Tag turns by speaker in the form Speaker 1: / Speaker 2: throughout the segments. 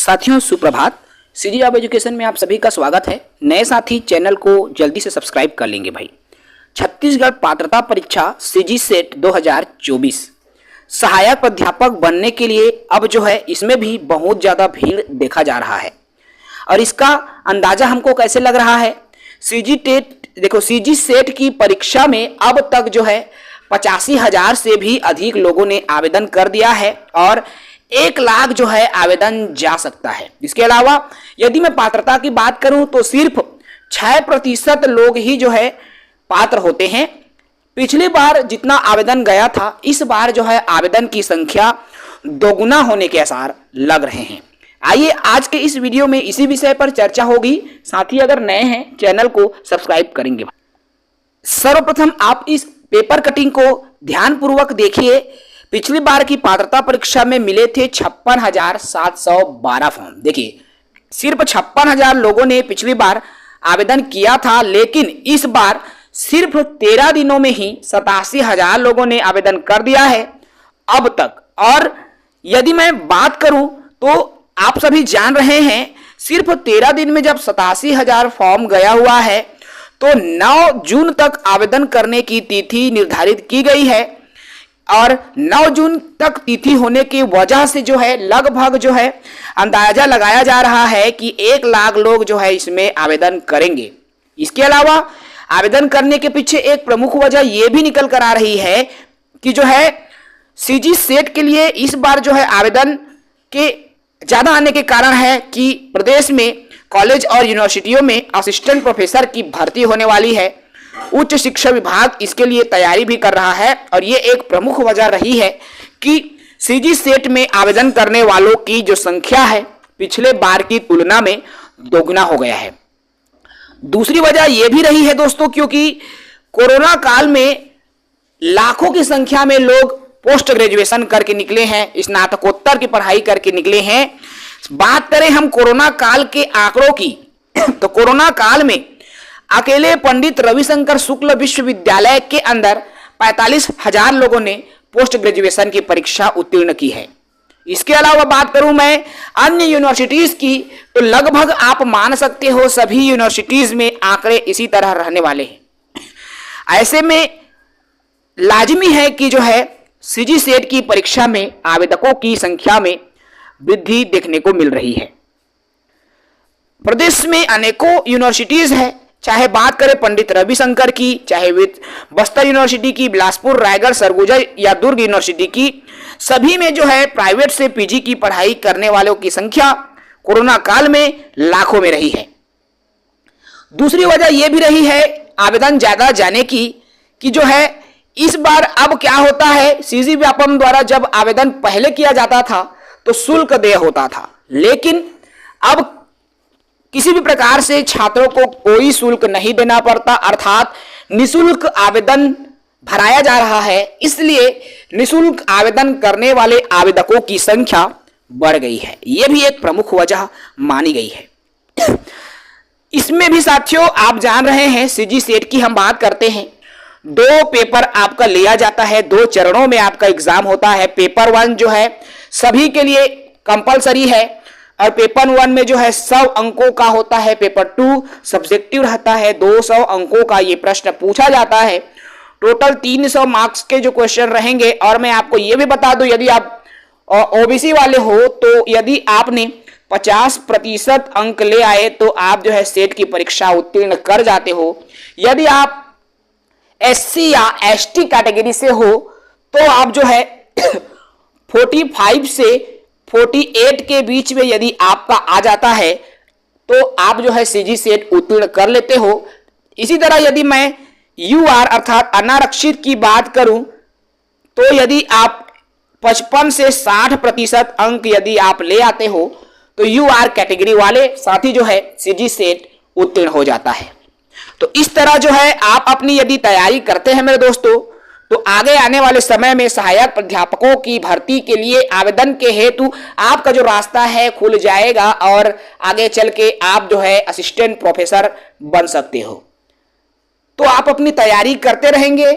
Speaker 1: साथियों सुप्रभात। CG job education में आप सभी का स्वागत है। नए साथी चैनल को जल्दी से सब्सक्राइब कर लेंगे भाई। छत्तीसगढ़ पात्रता परीक्षा सीजी सेट 2024 सहायक प्राध्यापक बनने के लिए अब जो है इसमें भी बहुत ज़्यादा भीड़ देखा जा रहा है। और इसका अंदाज़ा हमको कैसे लग रहा है, सीजी सेट की परीक्षा में अब तक जो है 85,000 से भी अधिक लोगों ने आवेदन कर दिया है और 1 लाख जो है आवेदन जा सकता है। इसके अलावा यदि मैं पात्रता की बात करूं तो सिर्फ 6% लोग ही जो है पात्र होते हैं। पिछली बार जितना आवेदन गया था, इस बार जो है आवेदन की संख्या दोगुना होने के आसार लग रहे हैं। आइए आज के इस वीडियो में इसी विषय पर चर्चा होगी। साथ ही अगर नए हैं चैनल को सब्सक्राइब करेंगे। सर्वप्रथम आप इस पेपर कटिंग को ध्यानपूर्वक देखिए। पिछली बार की पात्रता परीक्षा में मिले थे 56,712 फॉर्म। देखिए, सिर्फ 56,000 लोगों ने पिछली बार आवेदन किया था, लेकिन इस बार सिर्फ 13 दिनों में ही 87,000 लोगों ने आवेदन कर दिया है अब तक। और यदि मैं बात करूं तो आप सभी जान रहे हैं, सिर्फ 13 दिन में जब 87,000 फॉर्म गया हुआ है तो 9 जून तक आवेदन करने की तिथि निर्धारित की गई है। और 9 जून तक तिथि होने की वजह से जो है लगभग जो है अंदाजा लगाया जा रहा है कि 1 लाख लोग जो है इसमें आवेदन करेंगे। इसके अलावा आवेदन करने के पीछे एक प्रमुख वजह यह भी निकल कर आ रही है कि जो है सीजी सेट के लिए इस बार जो है आवेदन के ज्यादा आने के कारण है कि प्रदेश में कॉलेज और यूनिवर्सिटियों में असिस्टेंट प्रोफेसर की भर्ती होने वाली है। उच्च शिक्षा विभाग इसके लिए तैयारी भी कर रहा है और ये एक प्रमुख वजह रही है कि सीजी सेट में आवेदन करने वालों की जो संख्या है पिछले बार की तुलना में दोगुना हो गया है। दूसरी वजह यह भी रही है दोस्तों, क्योंकि कोरोना काल में लाखों की संख्या में लोग पोस्ट ग्रेजुएशन करके निकले हैं, स्नातकोत्तर की पढ़ाई करके निकले हैं। बात करें हम कोरोना काल के आंकड़ों की तो कोरोना काल में अकेले पंडित रविशंकर शुक्ल विश्वविद्यालय के अंदर 45,000 लोगों ने पोस्ट ग्रेजुएशन की परीक्षा उत्तीर्ण की है। इसके अलावा बात करूं मैं अन्य यूनिवर्सिटीज की तो लगभग आप मान सकते हो सभी यूनिवर्सिटीज में आंकड़े इसी तरह रहने वाले हैं। ऐसे में लाजिमी है कि जो है सीजी सेट की परीक्षा में आवेदकों की संख्या में वृद्धि देखने को मिल रही है। प्रदेश में अनेकों यूनिवर्सिटीज है, चाहे बात करें पंडित रविशंकर की, चाहे बस्तर यूनिवर्सिटी की, बिलासपुर, रायगढ़, सरगुजा या दुर्ग यूनिवर्सिटी की, सभी में जो है प्राइवेट से पीजी की पढ़ाई करने वालों की संख्या कोरोना काल में लाखों में रही है। दूसरी वजह यह भी रही है आवेदन ज्यादा जाने की कि जो है इस बार अब क्या होता है, सीजी व्यापम द्वारा जब आवेदन पहले किया जाता था तो शुल्क देय होता था, लेकिन अब किसी भी प्रकार से छात्रों को कोई शुल्क नहीं देना पड़ता, अर्थात निशुल्क आवेदन भराया जा रहा है। इसलिए निशुल्क आवेदन करने वाले आवेदकों की संख्या बढ़ गई है। यह भी एक प्रमुख वजह मानी गई है। इसमें भी साथियों आप जान रहे हैं, सीजी सेट की हम बात करते हैं, 2 पेपर आपका लिया जाता है, 2 चरणों में आपका एग्जाम होता है। पेपर 1 जो है सभी के लिए कंपलसरी है और पेपर 1 में जो है 100 अंकों का होता है। पेपर 2 सब्जेक्टिव रहता है, 200 अंकों का ये प्रश्न पूछा जाता है। टोटल 300 मार्क्स के जो क्वेश्चन रहेंगे। और मैं आपको ये भी बता दूं, यदि आप ओबीसी वाले हो तो यदि आपने 50% अंक ले आए तो आप जो है सेट की परीक्षा उत्तीर्ण कर जाते हो। यदि आप एससी या एसटी कैटेगरी से हो तो आप जो है 45 से 48 के बीच में यदि आपका आ जाता है तो आप जो है सीजी सेट उत्तीर्ण कर लेते हो। इसी तरह यदि मैं यूआर अर्थात अनारक्षित की बात करूं तो यदि आप 55 से 60% अंक यदि आप ले आते हो तो यूआर कैटेगरी वाले साथी जो है सीजी सेट उत्तीर्ण हो जाता है। तो इस तरह जो है आप अपनी यदि तैयारी करते हैं मेरे दोस्तों तो आगे आने वाले समय में सहायक प्राध्यापकों की भर्ती के लिए आवेदन के हेतु आपका जो रास्ता है खुल जाएगा और आगे चल के आप जो है असिस्टेंट प्रोफेसर बन सकते हो। तो आप अपनी तैयारी करते रहेंगे,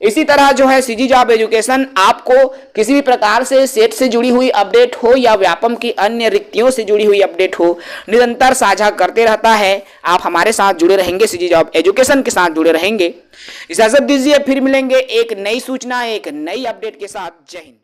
Speaker 1: इसी तरह जो है सीजी जॉब एजुकेशन आपको किसी भी प्रकार से सेट से जुड़ी हुई अपडेट हो या व्यापम की अन्य रिक्तियों से जुड़ी हुई अपडेट हो, निरंतर साझा करते रहता है। आप हमारे साथ जुड़े रहेंगे, सीजी जॉब एजुकेशन के साथ जुड़े रहेंगे। इजाजत दीजिए, फिर मिलेंगे एक नई सूचना, एक नई अपडेट के साथ। जय हिंद।